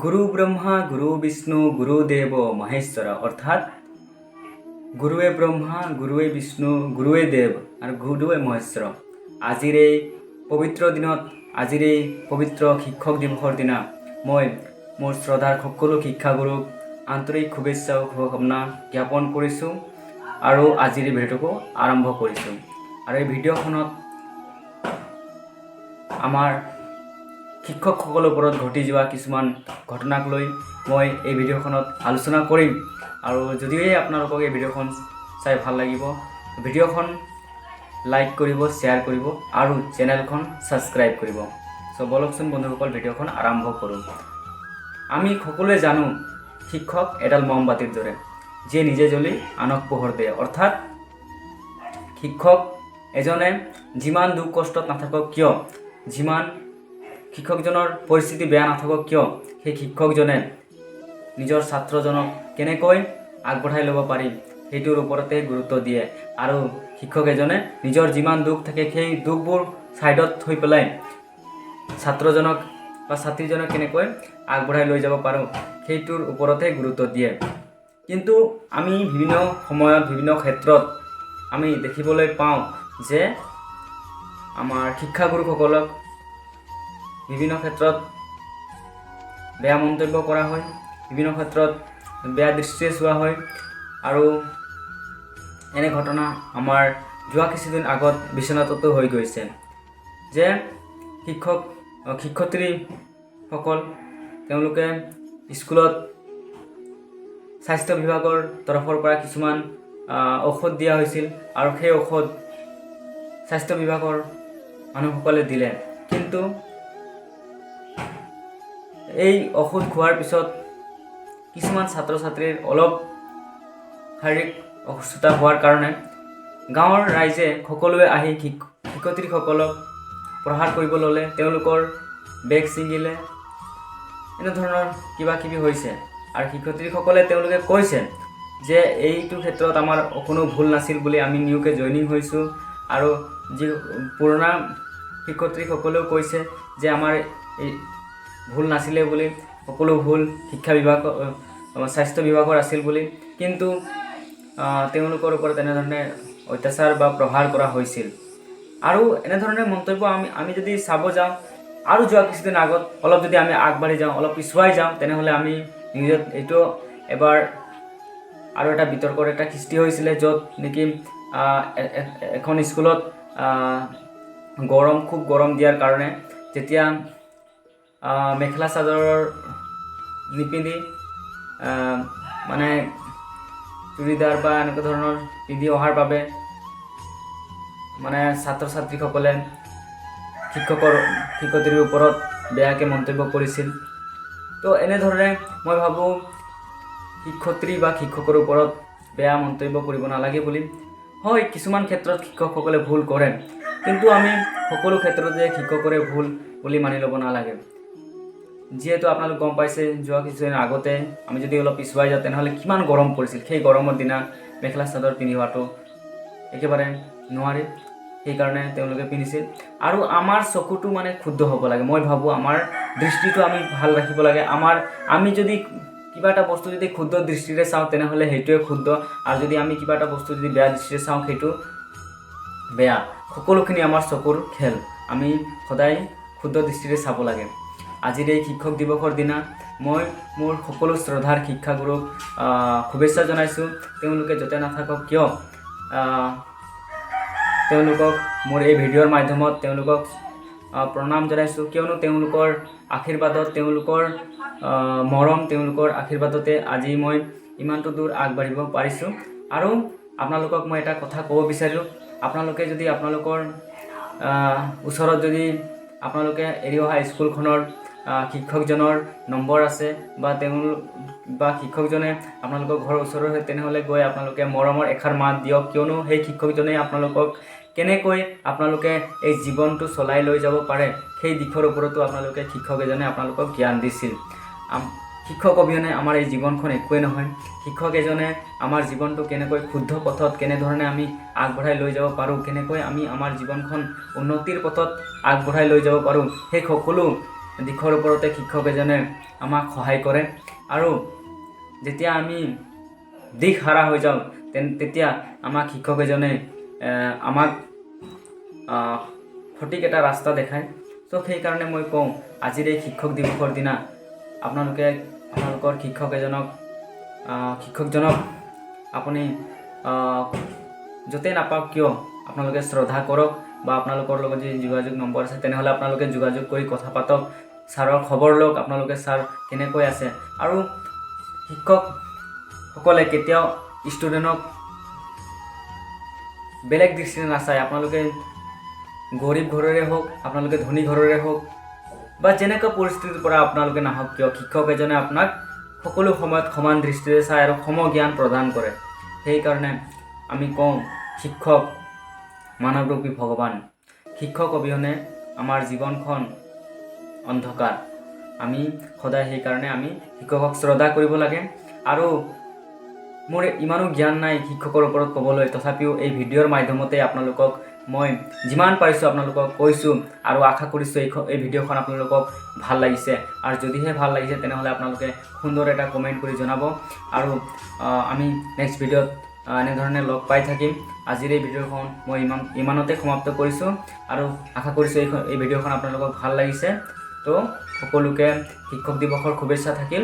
গুৰু ব্ৰহ্মা গুৰু বিষ্ণু গুৰুদেব মহেশ্বৰ অৰ্থাৎ গুৰুৱে ব্ৰহ্মা গুৰুৱে বিষ্ণু গুৰুৱে দেৱ আৰু গুৰুৱে মহেশ্বৰ। আজিৰ এই পবিত্ৰ দিনত আজিৰ এই পবিত্ৰ শিক্ষক দিৱসৰ দিনা মই মোৰ শ্ৰদ্ধাৰ সকলো শিক্ষাগুৰুক আন্তৰিক শুভেচ্ছা আৰু শুভকামনা জ্ঞাপন কৰিছোঁ আৰু আজিৰ এই ভিডিঅ'টো আৰম্ভ কৰিছোঁ। আৰু এই ভিডিঅ'খনত আমাৰ শিক্ষকসকলৰ ওপৰত ঘটি যোৱা কিছুমান ঘটনাক লৈ মই এই ভিডিঅ'খনত আলোচনা কৰিম। আৰু যদিহে আপোনালোকক এই ভিডিঅ'খন চাই ভাল লাগিব, ভিডিঅ'খন লাইক কৰিব, শ্বেয়াৰ কৰিব আৰু চেনেলখন ছাবস্ক্ৰাইব কৰিব। চ' বলকচোন বন্ধুসকল, ভিডিঅ'খন আৰম্ভ কৰোঁ। আমি সকলোৱে জানো শিক্ষক এডাল মমবাতিৰ দৰে, যিয়ে নিজে জ্বলি আনক পোহৰ দিয়ে। অৰ্থাৎ শিক্ষক এজনে যিমান দুখ কষ্টত নাথাকক কিয়, যিমান শিক্ষকজনৰ পৰিস্থিতি বেয়া নাথাকক কিয়, সেই শিক্ষকজনে নিজৰ ছাত্ৰজনক কেনেকৈ আগবঢ়াই ল'ব পাৰি সেইটোৰ ওপৰতে গুৰুত্ব দিয়ে। আৰু শিক্ষক এজনে নিজৰ যিমান দুখ থাকে সেই দুখবোৰ ছাইডত থৈ পেলাই ছাত্ৰজনক বা ছাত্ৰীজনক কেনেকৈ আগবঢ়াই লৈ যাব পাৰোঁ সেইটোৰ ওপৰতে গুৰুত্ব দিয়ে। কিন্তু আমি বিভিন্ন সময়ত বিভিন্ন ক্ষেত্ৰত আমি দেখিবলৈ পাওঁ যে আমাৰ শিক্ষাগুৰুসকলক বিভিন্ন ক্ষেত্ৰত বেয়া মন্তব্য কৰা হয়, বিভিন্ন ক্ষেত্ৰত বেয়া দৃষ্টিৰে চোৱা হয়। আৰু এনে ঘটনা আমাৰ যোৱা কিছুদিন আগত বিশ্বনাথতো হৈ গৈছে যে শিক্ষয়িত্ৰীসকল তেওঁলোকে স্কুলত স্বাস্থ্য বিভাগৰ তৰফৰ পৰা কিছুমান ঔষধ দিয়া হৈছিল আৰু সেই ঔষধ স্বাস্থ্য বিভাগৰ মানুহসকলে দিলে। কিন্তু এই ঔষধ খোৱাৰ পিছত কিছুমান ছাত্ৰ ছাত্ৰীৰ অলপ শাৰীৰিক অসুস্থতা হোৱাৰ কাৰণে গাঁৱৰ ৰাইজে সকলোৱে আহি শিক্ষয়িত্ৰীসকলক প্ৰহাৰ কৰিব ল'লে, তেওঁলোকৰ বেগ ছিঙিলে, এনেধৰণৰ কিবা কিবি হৈছে। আৰু শিক্ষয়িত্ৰীসকলে তেওঁলোকে কৈছে যে এইটো ক্ষেত্ৰত আমাৰ কোনো ভুল নাছিল বুলি, আমি নিউকে জইনিং হৈছোঁ। আৰু যি পুৰণা শিক্ষয়িত্ৰীসকলেও কৈছে যে আমাৰ এই ভুল নাছিলে বুলি, সকলো ভুল শিক্ষা বিভাগ স্বাস্থ্য বিভাগৰ আছিল বুলি। কিন্তু তেওঁলোকৰ ওপৰত এনেধৰণে অত্যাচাৰ বা প্ৰহাৰ কৰা হৈছিল। আৰু এনেধৰণে মন্তব্য আমি যদি চাব যাওঁ, আৰু যোৱা কিছুদিন আগত অলপ যদি আমি আগবাঢ়ি যাওঁ, অলপ পিছুৱাই যাওঁ, তেনেহ'লে আমি নিউজত এইটো এবাৰ আৰু এটা বিতৰ্কৰ এটা সৃষ্টি হৈছিলে, য'ত নেকি এখন স্কুলত খুব গৰম দিয়াৰ কাৰণে যেতিয়া মেখেলা চাদৰৰ নিপিন্ধি মানে চুৰিদাৰ বা এনেকুৱা ধৰণৰ পিন্ধি অহাৰ বাবে মানে ছাত্ৰ ছাত্ৰীসকলে শিক্ষয়িত্ৰীৰ ওপৰত বেয়াকৈ মন্তব্য কৰিছিল। তো এনেধৰণে মই ভাবোঁ শিক্ষয়িত্ৰী বা শিক্ষকৰ ওপৰত বেয়া মন্তব্য কৰিব নালাগে বুলি। হয়, কিছুমান ক্ষেত্ৰত শিক্ষকসকলে ভুল কৰে, কিন্তু আমি সকলো ক্ষেত্ৰতে শিক্ষকৰে ভুল বুলি মানি ল'ব নালাগে। যিহেতু আপোনালোক গম পাইছে, যোৱা কিছুদিন আগতে আমি যদি অলপ পিছুৱাই যাওঁ তেনেহ'লে কিমান গৰম পৰিছিল। সেই গৰমৰ দিনা মেখেলা চাদৰ পিন্ধিওৱাটো একেবাৰে নোৱাৰি, সেইকাৰণে তেওঁলোকে পিন্ধিছিল। আৰু আমাৰ চকুটো মানে শুদ্ধ হ'ব লাগে। মই ভাবোঁ আমাৰ দৃষ্টিটো আমি ভাল ৰাখিব লাগে। আমি যদি কিবা এটা বস্তু যদি শুদ্ধ দৃষ্টিৰে চাওঁ তেনেহ'লে সেইটোৱে শুদ্ধ, আৰু যদি আমি কিবা এটা বস্তু যদি বেয়া দৃষ্টিৰে চাওঁ সেইটো বেয়া। সকলোখিনি আমাৰ চকুৰ খেল, আমি সদায় শুদ্ধ দৃষ্টিৰে চাব লাগে। আজিৰ এই শিক্ষক দিৱসৰ দিনা মই মোৰ সকলো শ্ৰদ্ধাৰ শিক্ষাগুৰুক শুভেচ্ছা জনাইছোঁ। তেওঁলোকে য'তে নাথাকক কিয় তেওঁলোকক মোৰ এই ভিডিঅ'ৰ মাধ্যমত তেওঁলোকক প্ৰণাম জনাইছোঁ, কিয়নো তেওঁলোকৰ আশীৰ্বাদত, তেওঁলোকৰ মৰম, তেওঁলোকৰ আশীৰ্বাদতে আজি মই ইমানটো দূৰ আগবাঢ়িব পাৰিছোঁ। আৰু আপোনালোকক মই এটা কথা ক'ব বিচাৰোঁ, আপোনালোকে যদি আপোনালোকৰ ওচৰত যদি আপোনালোকে এৰি অহা স্কুলখনৰ শিক্ষকজনৰ নম্বৰ আছে বা শিক্ষকজনে আপোনালোকৰ ঘৰৰ ওচৰৰ হয়, তেনেহ'লে গৈ আপোনালোকে মৰমৰ এষাৰ মাত দিয়ক, কিয়নো সেই শিক্ষকজনে আপোনালোকক কেনেকৈ আপোনালোকে এই জীৱনটো চলাই লৈ যাব পাৰে সেই দিশৰ ওপৰতো শিক্ষক এজনে আপোনালোকক জ্ঞান দিছিল। শিক্ষক অবিহনে আমাৰ এই জীৱনখন একোৱেই নহয়। শিক্ষক এজনে আমাৰ জীৱনটো কেনেকৈ শুদ্ধ পথত কেনেধৰণে আমি আগবঢ়াই লৈ যাব পাৰোঁ, কেনেকৈ আমি আমাৰ জীৱনখন উন্নতিৰ পথত আগবঢ়াই লৈ যাব পাৰোঁ, সেই সকলো দিশৰ ওপৰতে শিক্ষক এজনে আমাক সহায় কৰে আৰু যেতিয়া আমি দিশ হাৰা হৈ যাওঁ তেতিয়া আমাক শিক্ষক এজনে আমাক সঠিক এটা ৰাস্তা দেখায়। চ' সেইকাৰণে মই কওঁ আজিৰ এই শিক্ষক দিৱসৰ দিনা আপোনালোকৰ শিক্ষকজনক আপুনি য'তে নাপাওক কিয় আপোনালোকে শ্ৰদ্ধা কৰক বা আপোনালোকৰ লগত যদি যোগাযোগ নম্বৰ আছে তেনেহ'লে আপোনালোকে যোগাযোগ কৰি কথা পাতক, ছাৰৰ খবৰ লওক আপোনালোকে ছাৰ কেনেকৈ আছে। আৰু শিক্ষকসকলে কেতিয়াও ষ্টুডেণ্টক বেলেগ দৃষ্টিৰে নাচায়। আপোনালোকে গৰীব ঘৰৰে হওক, আপোনালোকে ধনী ঘৰৰে হওক বা যেনেকুৱা পৰিস্থিতিৰ পৰা আপোনালোকে নাহক কিয়, শিক্ষক এজনে আপোনাক সকলো সময়ত সমান দৃষ্টিৰে চায় আৰু সমজ্ঞান প্ৰদান কৰে। সেইকাৰণে আমি কওঁ শিক্ষক মানৱৰূপী ভগৱান। শিক্ষক অবিহনে আমাৰ জীৱনখন অন্ধকাৰ। আমি সদায় সেইকাৰণে আমি শিক্ষকক শ্ৰদ্ধা কৰিব লাগে। আৰু মোৰ ইমানো জ্ঞান নাই শিক্ষকৰ ওপৰত ক'বলৈ, তথাপিও এই ভিডিঅ'ৰ মাধ্যমতে আপোনালোকক মই যিমান পাৰিছোঁ আপোনালোকক কৈছোঁ আৰু আশা কৰিছোঁ এই ভিডিঅ'খন আপোনালোকক ভাল লাগিছে। আৰু যদিহে ভাল লাগিছে তেনেহ'লে আপোনালোকে সুন্দৰ এটা কমেণ্ট কৰি জনাব আৰু আমি নেক্সট ভিডিঅ'ত এনেধৰণে লগ পাই থাকিম। আজিৰ এই ভিডিঅ'খন মই ইমানতে সমাপ্ত কৰিছোঁ আৰু আশা কৰিছোঁ এই ভিডিঅ'খন আপোনালোকক ভাল লাগিছে। তো সকলোকে শিক্ষক দিৱসৰ শুভেচ্ছা থাকিল।